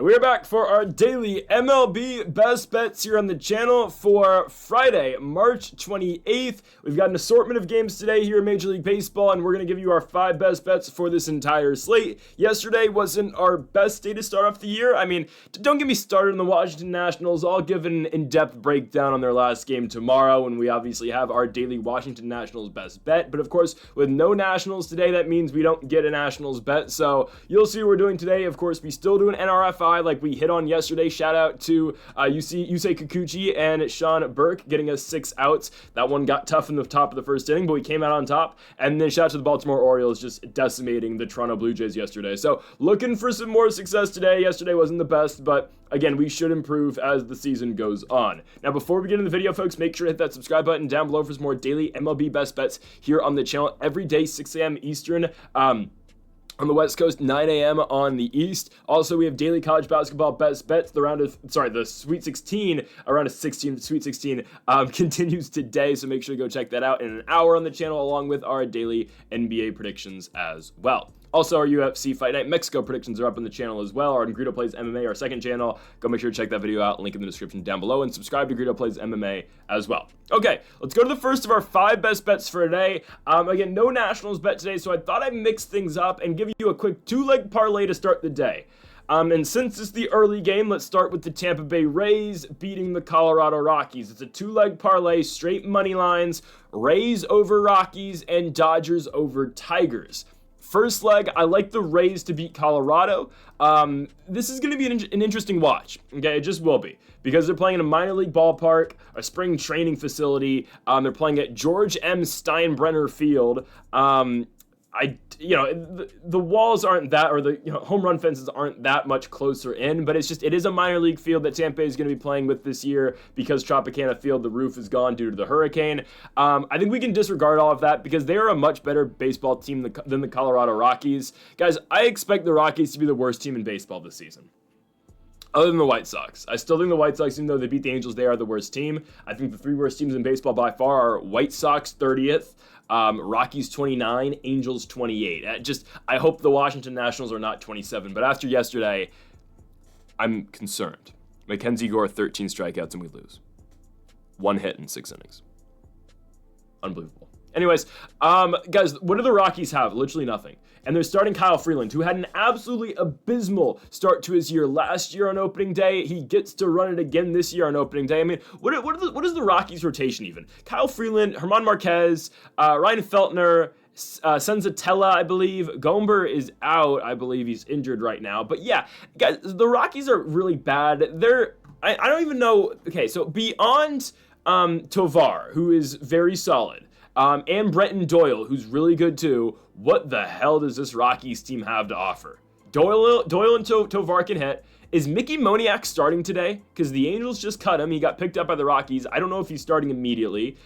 We're back for our daily MLB Best Bets here on the channel for Friday, March 28th. We've got an assortment of games today here in Major League Baseball, and we're going to give you our 5 best bets for this entire slate. Yesterday wasn't our best day to start off the year. I mean, don't get me started on the Washington Nationals. I'll give an in-depth breakdown on their last game tomorrow, and we obviously have our daily Washington Nationals best bet. But of course, with no Nationals today, that means we don't get a Nationals bet. So you'll see what we're doing today. Of course, we still do an NRFI like we hit on yesterday. Shout out to Yusei Kikuchi and Sean Burke getting us 6 outs. That one got tough in the top of the first inning, but we came out on top. And then shout out to the Baltimore Orioles just decimating the Toronto Blue Jays yesterday. So looking for some more success today. Yesterday wasn't the best, but again, we should improve as the season goes on. Now, before we get into the video, folks, make sure to hit that subscribe button down below for some more daily MLB best bets here on the channel every day, 6 a.m. Eastern. On the West Coast, 9 a.m. on the East. Also, we have daily college basketball best bets. The Sweet 16, Sweet 16 continues today, so make sure to go check that out in an hour on the channel, along with our daily NBA predictions as well. Also, our UFC Fight Night Mexico predictions are up on the channel as well, or on Greedo Plays MMA, our second channel. Go make sure to check that video out, link in the description down below, and subscribe to Greedo Plays MMA as well. Okay, let's go to the first of our 5 best bets for today. Again, no Nationals bet today, so I thought I'd mix things up and give you a quick 2-leg parlay to start the day. And since it's the early game, let's start with the Tampa Bay Rays beating the Colorado Rockies. It's a 2-leg parlay, straight money lines, Rays over Rockies and Dodgers over Tigers. First leg, I like the Rays to beat Colorado. This is going to be an interesting watch. Okay, it just will be, because they're playing in a minor league ballpark, a spring training facility. They're playing at George M. Steinbrenner Field. The walls aren't that, or the home run fences aren't that much closer in, but it is a minor league field that Tampa is going to be playing with this year because Tropicana Field, the roof is gone due to the hurricane. I think we can disregard all of that because they are a much better baseball team than the Colorado Rockies. Guys, I expect the Rockies to be the worst team in baseball this season, other than the White Sox. I still think the White Sox, even though they beat the Angels, they are the worst team. I think the 3 worst teams in baseball by far are White Sox 30th, Rockies 29, Angels 28. I hope the Washington Nationals are not 27, but after yesterday, I'm concerned. Mackenzie Gore, 13 strikeouts, and we lose. 1 hit in 6 innings. Unbelievable. Anyways, guys, what do the Rockies have? Literally nothing. And they're starting Kyle Freeland, who had an absolutely abysmal start to his year last year on opening day. He gets to run it again this year on opening day. I mean, what is the Rockies rotation even? Kyle Freeland, Herman Marquez, Ryan Feltner, Senzatella, I believe. Gomber is out. I believe he's injured right now. But yeah, guys, the Rockies are really bad. I don't even know. Okay, so beyond Tovar, who is very solid, and Brenton Doyle, who's really good too, what the hell does this Rockies team have to offer? Doyle and Tovar can hit. Is Mickey Moniak starting today? Because the Angels just cut him. He got picked up by the Rockies. I don't know if he's starting immediately.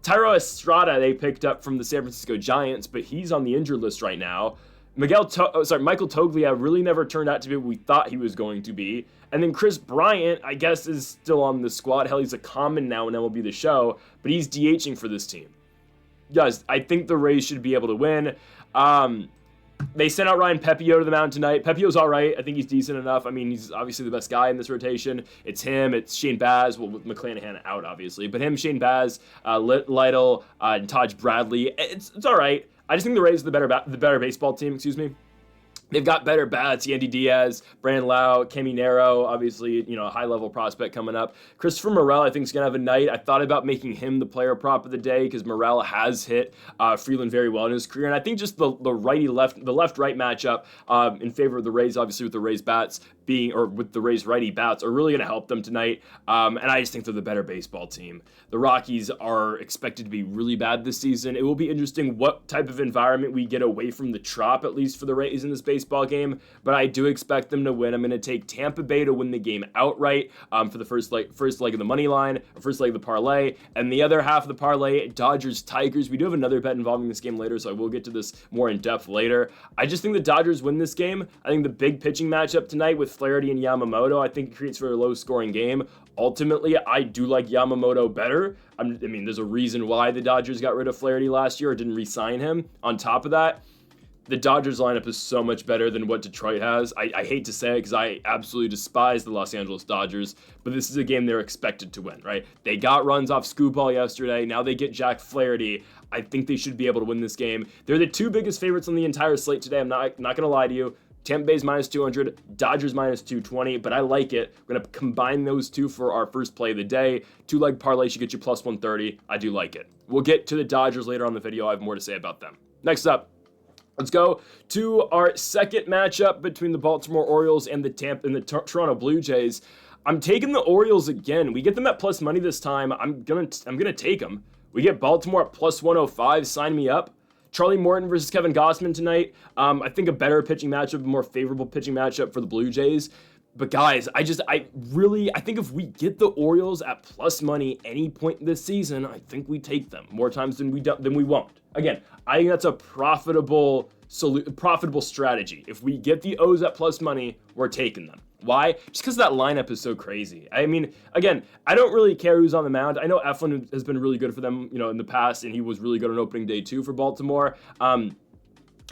Tyro Estrada they picked up from the San Francisco Giants, but he's on the injured list right now. Michael Toglia really never turned out to be what we thought he was going to be. And then Chris Bryant, I guess, is still on the squad. Hell, he's a common now in MLB The Show, but he's DHing for this team. Guys, I think the Rays should be able to win. They sent out Ryan Pepio to the mound tonight. Pepio's all right. I think he's decent enough. I mean, he's obviously the best guy in this rotation. It's him. It's Shane Baz. Well, with McClanahan out, obviously. But him, Shane Baz, Lytle, and Taj Bradley. It's all right. I just think the Rays are the better baseball team, excuse me. They've got better bats. Yandy Diaz, Brandon Lau, Caminero, obviously, a high-level prospect coming up. Christopher Morel, I think, is going to have a night. I thought about making him the player prop of the day because Morel has hit Freeland very well in his career. And I think just the left-right matchup in favor of the Rays, obviously with the Rays bats with the Rays righty bats, are really going to help them tonight. And I just think they're the better baseball team. The Rockies are expected to be really bad this season. It will be interesting what type of environment we get away from the Trop, at least for the Rays in this baseball game. But I do expect them to win. I'm going to take Tampa Bay to win the game outright for the first leg of the money line, first leg of the parlay. And the other half of the parlay, Dodgers-Tigers. We do have another bet involving this game later, so I will get to this more in depth later. I just think the Dodgers win this game. I think the big pitching matchup tonight with Flaherty and Yamamoto, I think it creates for a low-scoring game. Ultimately, I do like Yamamoto better. I mean, there's a reason why the Dodgers got rid of Flaherty last year or didn't re-sign him. On top of that, The Dodgers lineup is so much better than what Detroit has. I hate to say it because I absolutely despise the Los Angeles Dodgers, but this is a game they're expected to win, right? They got runs off Scooball yesterday. Now they get Jack Flaherty. I think they should be able to win this game. They're the two biggest favorites on the entire slate today. I'm not going to lie to you. Tampa Bay's minus 200, Dodgers minus 220, but I like it. We're going to combine those two for our first play of the day. Two-leg parlay should get you plus 130. I do like it. We'll get to the Dodgers later on in the video. I have more to say about them. Next up, let's go to our second matchup between the Baltimore Orioles and the Toronto Blue Jays. I'm taking the Orioles again. We get them at plus money this time. I'm gonna take them. We get Baltimore at plus 105. Sign me up. Charlie Morton versus Kevin Gausman tonight. I think a better pitching matchup, a more favorable pitching matchup for the Blue Jays. But guys, I think if we get the Orioles at plus money any point this season, I think we take them more times than we won't. Again, I think that's a profitable strategy. If we get the O's at plus money, we're taking them. Why? Just because that lineup is so crazy. I mean, again, I don't really care who's on the mound. I know Eflin has been really good for them, in the past, and he was really good on opening day too for Baltimore. And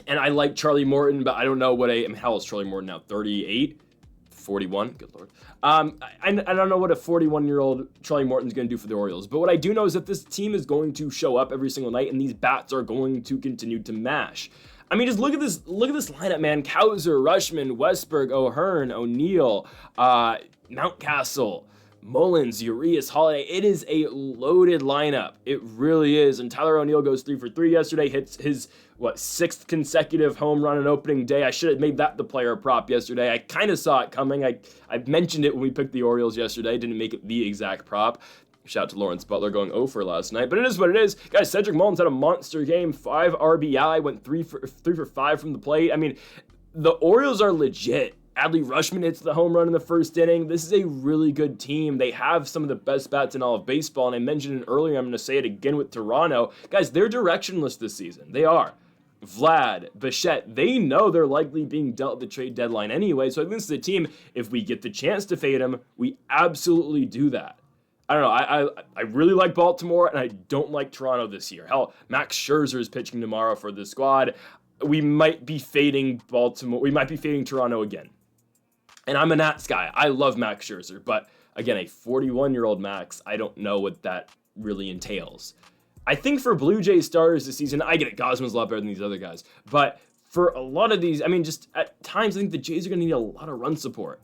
I like Charlie Morton, but I don't know how old is Charlie Morton now? 38? 41? Good Lord. I don't know what a 41-year-old Charlie Morton's going to do for the Orioles, but what I do know is that this team is going to show up every single night, and these bats are going to continue to mash. I mean, just look at this lineup, man. Cowser, Rushman, Westberg, O'Hearn, O'Neill, Mountcastle, Mullins, Urias, Holiday. It is a loaded lineup. It really is. And Tyler O'Neill goes 3 for 3 yesterday, hits his, 6th consecutive home run on opening day. I should have made that the player prop yesterday. I kind of saw it coming. I mentioned it when we picked the Orioles yesterday. Didn't make it the exact prop. Shout out to Lawrence Butler going 0 for last night, but it is what it is. Guys, Cedric Mullins had a monster game, 5 RBI, went 3 for 5 from the plate. I mean, the Orioles are legit. Adley Rutschman hits the home run in the first inning. This is a really good team. They have some of the best bats in all of baseball, and I mentioned it earlier. I'm going to say it again with Toronto. Guys, they're directionless this season. They are. Vlad, Bichette, they know they're likely being dealt the trade deadline anyway, so I think this is a team, if we get the chance to fade them, we absolutely do that. I don't know. I really like Baltimore, and I don't like Toronto this year. Hell, Max Scherzer is pitching tomorrow for the squad. We might be fading Baltimore. We might be fading Toronto again. And I'm a Nats guy. I love Max Scherzer, but again, a 41-year-old Max, I don't know what that really entails. I think for Blue Jays starters this season, I get it. Gosman's a lot better than these other guys. But for a lot of these, I mean, just at times, I think the Jays are going to need a lot of run support,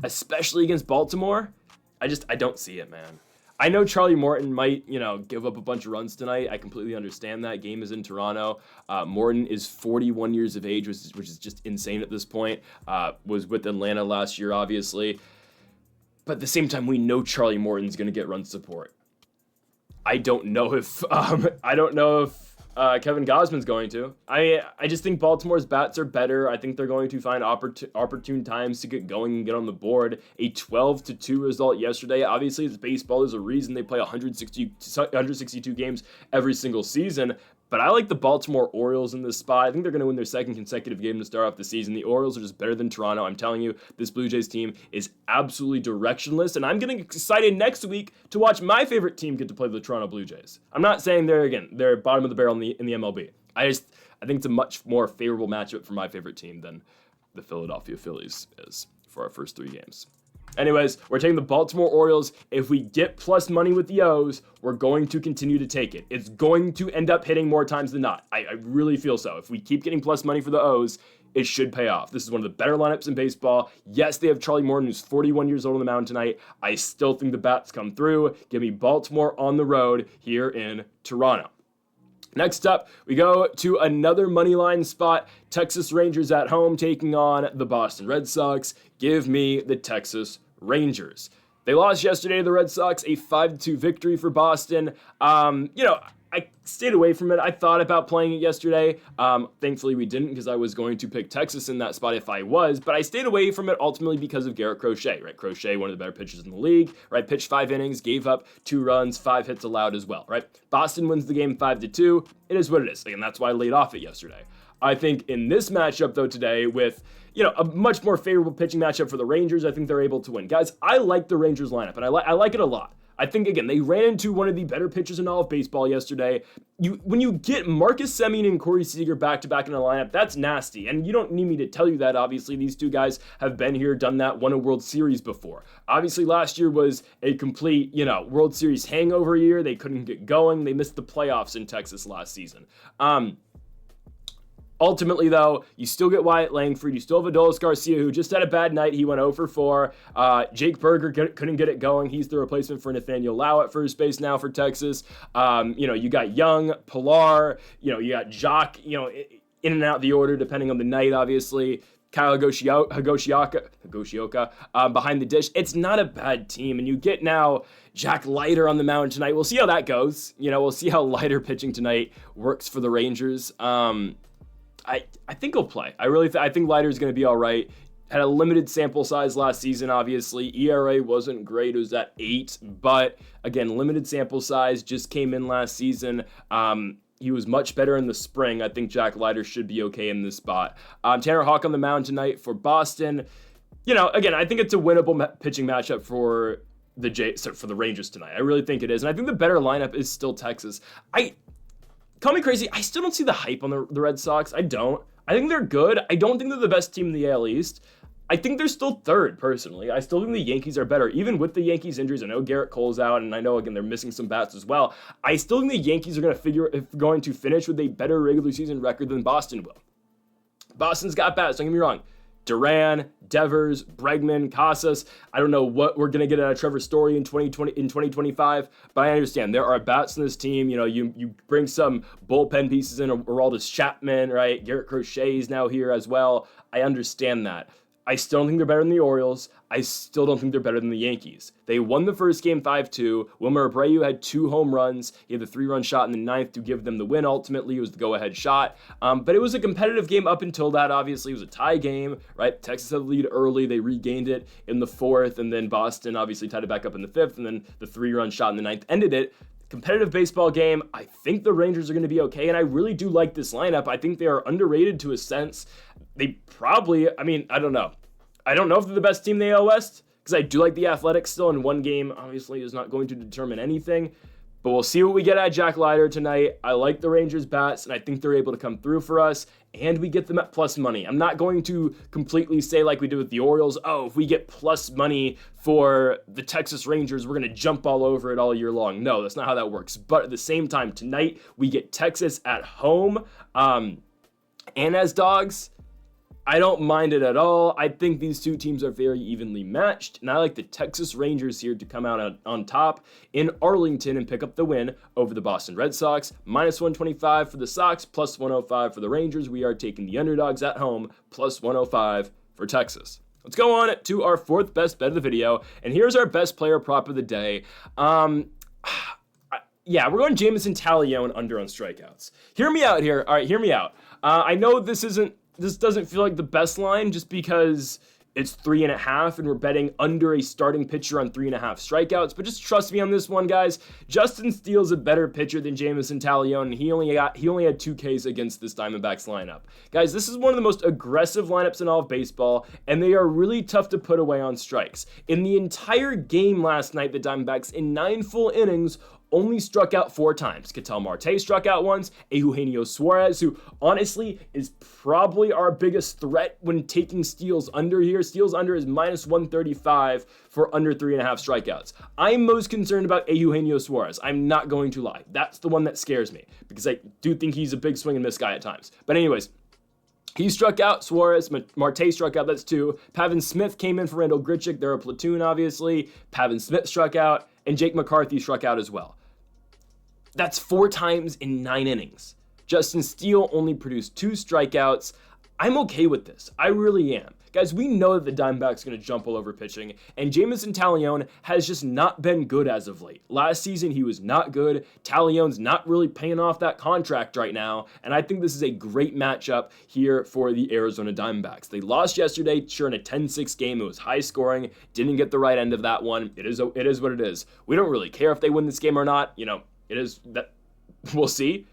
especially against Baltimore. I don't see it, man. I know Charlie Morton might, give up a bunch of runs tonight. I completely understand that. Game is in Toronto. Morton is 41 years of age, which is just insane at this point. Was with Atlanta last year, obviously. But at the same time, we know Charlie Morton's going to get run support. I don't know if Kevin Gausman's going to. I just think Baltimore's bats are better. I think they're going to find opportune times to get going and get on the board. A 12-2 result yesterday. Obviously, it's baseball. There's a reason they play 162 games every single season. But I like the Baltimore Orioles in this spot. I think they're going to win their second consecutive game to start off the season. The Orioles are just better than Toronto. I'm telling you, this Blue Jays team is absolutely directionless, and I'm getting excited next week to watch my favorite team get to play the Toronto Blue Jays. I'm not saying they're bottom of the barrel in the MLB. I think it's a much more favorable matchup for my favorite team than the Philadelphia Phillies is for our first 3 games. Anyways, we're taking the Baltimore Orioles. If we get plus money with the O's, we're going to continue to take it. It's going to end up hitting more times than not. I really feel so. If we keep getting plus money for the O's, it should pay off. This is one of the better lineups in baseball. Yes, they have Charlie Morton, who's 41 years old on the mound tonight. I still think the bats come through. Give me Baltimore on the road here in Toronto. Next up, we go to another money line spot. Texas Rangers at home taking on the Boston Red Sox. Give me the Texas Rangers. They lost yesterday to the Red Sox, a 5-2 victory for Boston. I stayed away from it. I thought about playing it yesterday. Thankfully, we didn't because I was going to pick Texas in that spot if I was, but I stayed away from it ultimately because of Garrett Crochet, right? Crochet, one of the better pitchers in the league, right? Pitched 5 innings, gave up 2 runs, 5 hits allowed as well, right? Boston wins the game 5-2. It is what it is, and that's why I laid off it yesterday. I think in this matchup, though, today with, a much more favorable pitching matchup for the Rangers, I think they're able to win. Guys, I like the Rangers lineup, and I like it a lot. I think, again, they ran into one of the better pitchers in all of baseball yesterday. When you get Marcus Semien and Corey Seager back-to-back in a lineup, that's nasty. And you don't need me to tell you that, obviously. These two guys have been here, done that, won a World Series before. Obviously, last year was a complete, World Series hangover year. They couldn't get going. They missed the playoffs in Texas last season. Ultimately, though, you still get Wyatt Langford. You still have Adolis Garcia, who just had a bad night. He went 0 for 4. Jake Berger couldn't get it going. He's the replacement for Nathaniel Lau at first base now for Texas. You got Young, Pilar. You got Jock, in and out the order depending on the night, obviously. Kyle Higashioka behind the dish. It's not a bad team. And you get now Jack Leiter on the mound tonight. We'll see how that goes. We'll see how Leiter pitching tonight works for the Rangers. I think he'll play. I think Leiter's going to be all right. Had a limited sample size last season, obviously. ERA wasn't great. It was at 8. But, again, limited sample size. Just came in last season. He was much better in the spring. I think Jack Leiter should be okay in this spot. Tanner Houck on the mound tonight for Boston. Again, I think it's a winnable pitching matchup for the Rangers tonight. I really think it is. And I think the better lineup is still Texas. Call me crazy, I still don't see the hype on the Red Sox. I don't. I think they're good. I don't think they're the best team in the AL East. I think they're still third, personally. I still think the Yankees are better. Even with the Yankees injuries, I know Garrett Cole's out, and I know, again, they're missing some bats as well. I still think the Yankees are going to finish with a better regular season record than Boston will. Boston's got bats, don't get me wrong. Duran, Devers, Bregman, Casas. I don't know what we're going to get out of Trevor Story in 2025, but I understand there are bats in this team. You bring some bullpen pieces in, Aroldis Chapman, right? Garrett Crochet is now here as well. I understand that. I still don't think they're better than the Orioles. I still don't think they're better than the Yankees. They won the first game 5-2. Wilmer Abreu had 2 home runs. He had the 3-run shot in the 9th to give them the win. Ultimately, it was the go-ahead shot. But it was a competitive game up until that, obviously. It was a tie game, right? Texas had the lead early. They regained it in the 4th, and then Boston obviously tied it back up in the 5th, and then the 3-run shot in the 9th ended it. Competitive baseball game. I think the Rangers are going to be okay, and I really do like this lineup. I think they are underrated to a sense. They probably, I don't know. I don't know if they're the best team in the AL West, because I do like the Athletics still, and one game obviously is not going to determine anything. But we'll see what we get at Jack Leiter tonight. I like the Rangers bats, and I think they're able to come through for us, and we get them at plus money. I'm not going to completely say like we did with the Orioles, if we get plus money for the Texas Rangers, we're going to jump all over it all year long. No, that's not how that works. But at the same time, tonight, we get Texas at home, and as dogs. I don't mind it at all. I think these two teams are very evenly matched, and I like the Texas Rangers here to come out on top in Arlington and pick up the win over the Boston Red Sox. Minus 125 for the Sox, plus 105 for the Rangers. We are taking the underdogs at home, plus 105 for Texas. Let's go on to our 4th best bet of the video, and here's our best player prop of the day. We're going Jameson Taillon under on strikeouts. Hear me out here. All right, hear me out. I know this doesn't feel like the best line just because it's 3.5 and we're betting under a starting pitcher on 3.5 strikeouts, but just trust me on this one, guys. Justin Steele's a better pitcher than Jameson Taillon, and he only had 2 Ks against this Diamondbacks lineup. Guys, this is one of the most aggressive lineups in all of baseball, and they are really tough to put away on strikes. In the entire game last night, the Diamondbacks, in 9 full innings, only struck out 4 times. Ketel Marte struck out once. Eugenio Suarez, who honestly is probably our biggest threat when taking Steele's under here. Steele's under is minus 135 for under 3.5 strikeouts. I'm most concerned about Eugenio Suarez. I'm not going to lie. That's the one that scares me because I do think he's a big swing and miss guy at times. But anyways, he struck out. Suarez, Marte struck out. That's 2. Pavin Smith came in for Randall Grichuk. They're a platoon, obviously. Pavin Smith struck out, and Jake McCarthy struck out as well. That's 4 times in 9 innings. Justin Steele only produced 2 strikeouts. I'm okay with this. I really am. Guys, we know that the Diamondbacks are going to jump all over pitching, and Jameson Taillon has just not been good as of late. Last season, he was not good. Taillon's not really paying off that contract right now, and I think this is a great matchup here for the Arizona Diamondbacks. They lost yesterday, sure, in a 10-6 game. It was high scoring. Didn't get the right end of that one. It is what it is. We don't really care if they win this game or not. It is that we'll see.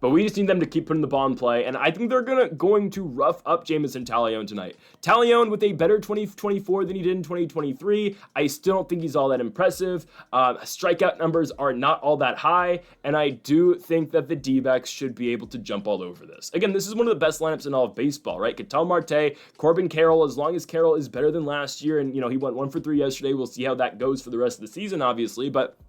But we just need them to keep putting the ball in play, and I think they're going to rough up Jameson Taillon tonight. Taillon with a better 2024 than he did in 2023. I still don't think he's all that impressive. Strikeout numbers are not all that high, and I do think that the D-backs should be able to jump all over this. Again, this is one of the best lineups in all of baseball, right? Ketel Marte, Corbin Carroll, as long as Carroll is better than last year, and, he went 1 for 3 yesterday. We'll see how that goes for the rest of the season, obviously, but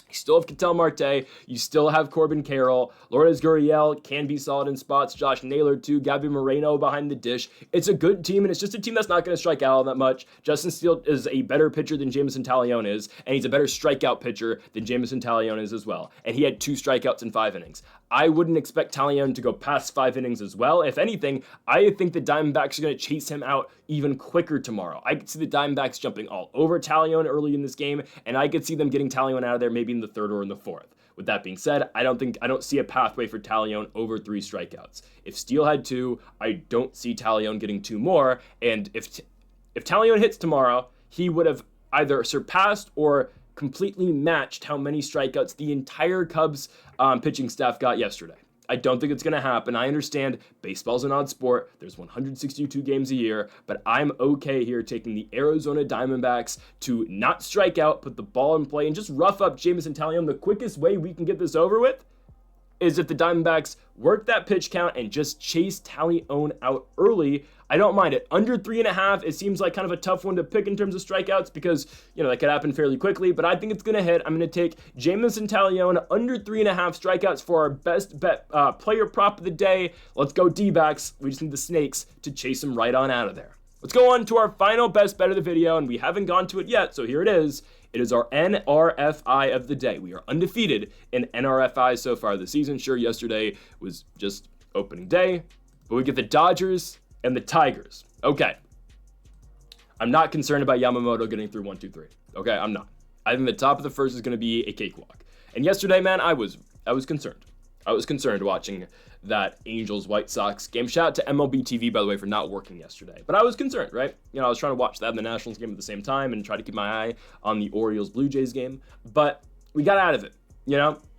you still have Ketel Marte. You still have Corbin Carroll. Lourdes Gurriel can be solid in spots. Josh Naylor, too. Gabby Moreno behind the dish. It's a good team, and it's just a team that's not going to strike out all that much. Justin Steele is a better pitcher than Jameson Taillon is, and he's a better strikeout pitcher than Jameson Taillon is as well. And he had 2 strikeouts in 5 innings. I wouldn't expect Taillon to go past 5 innings as well. If anything, I think the Diamondbacks are going to chase him out even quicker tomorrow. I could see the Diamondbacks jumping all over Taillon early in this game, and I could see them getting Taillon out of there maybe in the 3rd or in the 4th. With that being said, I don't see a pathway for Taillon over 3 strikeouts. If Steele had 2, I don't see Taillon getting 2 more, and if Taillon hits tomorrow, he would have either surpassed or completely matched how many strikeouts the entire Cubs pitching staff got yesterday. I don't think it's going to happen. I understand baseball's an odd sport. There's 162 games a year, but I'm okay here taking the Arizona Diamondbacks to not strike out, put the ball in play, and just rough up Jameson Taillon. The quickest way we can get this over with is if the Diamondbacks work that pitch count and just chase Taillon out early. I don't mind it. Under 3.5, it seems like kind of a tough one to pick in terms of strikeouts because, that could happen fairly quickly, but I think it's going to hit. I'm going to take Jameson Taillon under 3.5 strikeouts for our best bet player prop of the day. Let's go D-backs. We just need the Snakes to chase him right on out of there. Let's go on to our final best bet of the video, and we haven't gone to it yet, so here it is. It is our NRFI of the day. We are undefeated in NRFI so far this season. Sure, yesterday was just opening day, but we get the Dodgers and the Tigers. Okay. I'm not concerned about Yamamoto getting through 1, 2, 3. Okay, I'm not. I think the top of the first is going to be a cakewalk. And yesterday, man, I was concerned. I was concerned watching that Angels-White Sox game. Shout out to MLB TV, by the way, for not working yesterday. But I was concerned, right? I was trying to watch that and the Nationals game at the same time and try to keep my eye on the Orioles-Blue Jays game. But we got out of it.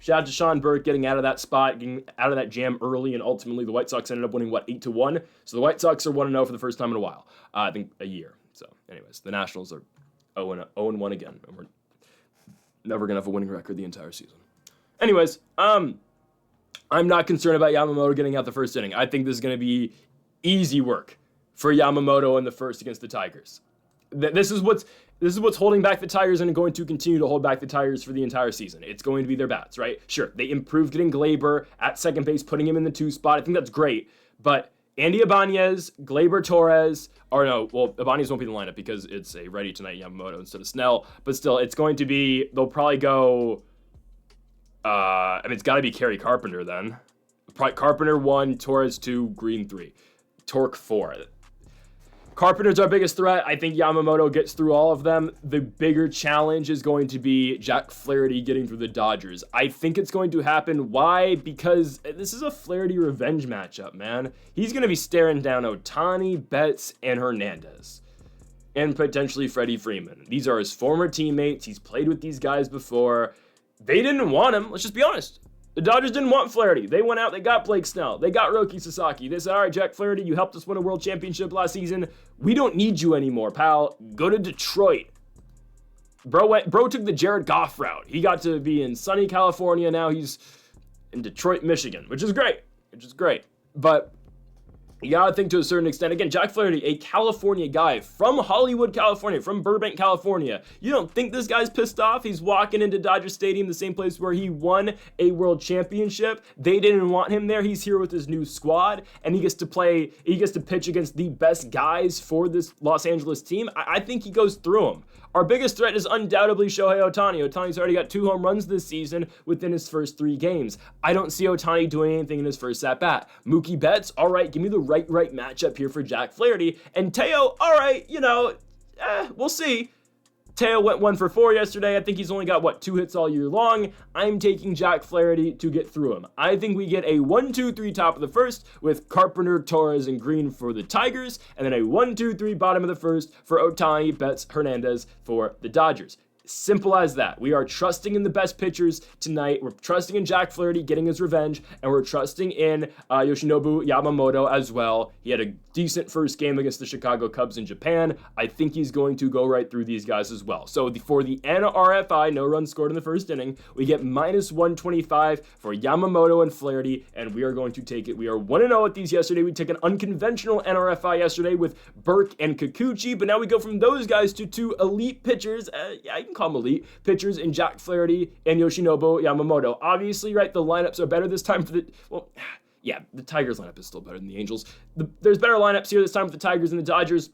Shout out to Sean Burke getting out of that spot, getting out of that jam early, and ultimately the White Sox ended up winning, 8-1? So the White Sox are 1-0 for the first time in a while. I think a year. So anyways, the Nationals are 0-1 again, and we're never going to have a winning record the entire season. Anyways, I'm not concerned about Yamamoto getting out the first inning. I think this is going to be easy work for Yamamoto in the first against the Tigers. This is what's holding back the Tigers and going to continue to hold back the Tigers for the entire season. It's going to be their bats, right? Sure, they improved getting Gleyber at second base, putting him in the 2 spot. I think that's great. But Andy Ibanez, Gleyber Torres, Ibanez won't be in the lineup because it's a ready tonight Yamamoto instead of Snell. But still, it's going to be, they'll probably go, it's got to be Kerry Carpenter then. Probably Carpenter 1, Torres 2, Green 3, Torque 4. Carpenter's our biggest threat. I think Yamamoto gets through all of them. The bigger challenge is going to be Jack Flaherty getting through the Dodgers. I think it's going to happen. Why? Because this is a Flaherty revenge matchup, man. He's going to be staring down Ohtani, Betts, and Hernandez. And potentially Freddie Freeman. These are his former teammates. He's played with these guys before. They didn't want him. Let's just be honest. The Dodgers didn't want Flaherty. They went out, they got Blake Snell, they got Roki Sasaki. They said, all right, Jack Flaherty, you helped us win a world championship last season. We don't need you anymore, pal. Go to Detroit. Bro took the Jared Goff route. He got to be in sunny California. Now he's in Detroit, Michigan, which is great. But you gotta think to a certain extent. Again, Jack Flaherty, a California guy from Hollywood, California, from Burbank, California. You don't think this guy's pissed off? He's walking into Dodger Stadium, the same place where he won a world championship. They didn't want him there. He's here with his new squad, and he gets to pitch against the best guys for this Los Angeles team. I think he goes through them. Our biggest threat is undoubtedly Shohei Ohtani. Ohtani's already got 2 home runs this season within his first 3 games. I don't see Ohtani doing anything in his first at-bat. Mookie Betts, all right, give me the right matchup here for Jack Flaherty. And Teo, all right, we'll see. Teo went 1 for 4 yesterday. I think he's only got, 2 hits all year long. I'm taking Jack Flaherty to get through him. I think we get a 1-2-3 top of the first with Carpenter, Torres, and Green for the Tigers, and then a 1-2-3 bottom of the first for Ohtani, Betts, Hernandez for the Dodgers. Simple as that. We are trusting in the best pitchers tonight. We're trusting in Jack Flaherty getting his revenge, and we're trusting in Yoshinobu Yamamoto as well. He had a decent first game against the Chicago Cubs in Japan. I think he's going to go right through these guys as well. So for the NRFI, no runs scored in the first inning, we get -125 for Yamamoto and Flaherty, and we are going to take it. We are 1-0 at these yesterday. We took an unconventional NRFI yesterday with Burke and Kikuchi, but now we go from those guys to two elite pitchers. I can call them elite pitchers in Jack Flaherty and Yoshinobu Yamamoto. Obviously, right, the lineups are better this time for the, well, yeah, the Tigers lineup is still better than the Angels. There's better lineups here this time with the Tigers and the Dodgers.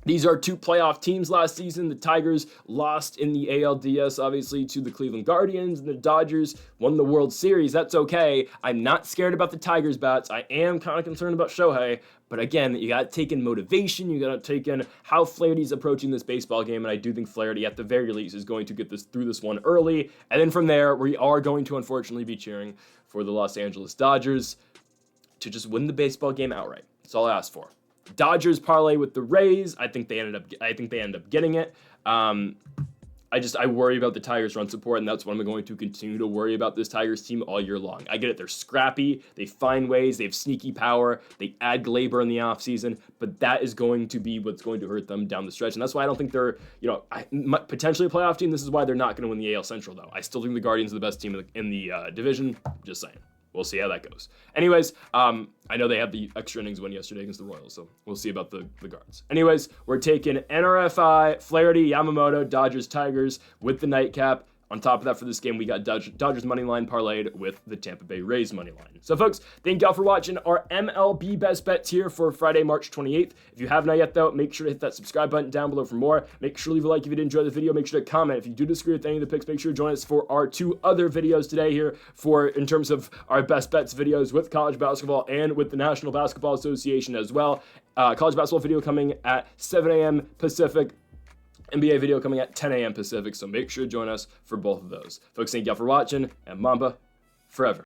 These are two playoff teams last season. The Tigers lost in the ALDS, obviously, to the Cleveland Guardians, and the Dodgers won the World Series. That's okay. I'm not scared about the Tigers' bats. I am kind of concerned about Shohei. But again, you got to take in motivation. You got to take in how Flaherty's approaching this baseball game. And I do think Flaherty, at the very least, is going to get through this one early. And then from there, we are going to unfortunately be cheering for the Los Angeles Dodgers to just win the baseball game outright. That's all I asked for. Dodgers parlay with the Rays. I think they end up getting it. I worry about the Tigers' run support, and that's what I'm going to continue to worry about this Tigers team all year long. I get it. They're scrappy. They find ways. They have sneaky power. They add Glaber in the offseason, but that is going to be what's going to hurt them down the stretch, and that's why I don't think they're, potentially a playoff team. This is why they're not going to win the AL Central, though. I still think the Guardians are the best team in the division. Just saying. We'll see how that goes. Anyways, I know they had the extra innings win yesterday against the Royals, so we'll see about the Guards. Anyways, we're taking NRFI, Flaherty, Yamamoto, Dodgers, Tigers with the nightcap. On top of that, for this game, we got Dodgers money line parlayed with the Tampa Bay Rays money line. So, folks, thank y'all for watching our MLB Best Bets here for Friday, March 28th. If you have not yet, though, make sure to hit that subscribe button down below for more. Make sure to leave a like if you did enjoy the video. Make sure to comment. If you do disagree with any of the picks, make sure to join us for our 2 other videos today here in terms of our Best Bets videos with college basketball and with the National Basketball Association as well. College basketball video coming at 7 a.m. Pacific. NBA video coming at 10 a.m. Pacific, so make sure to join us for both of those. Folks, thank y'all for watching, and Mamba forever.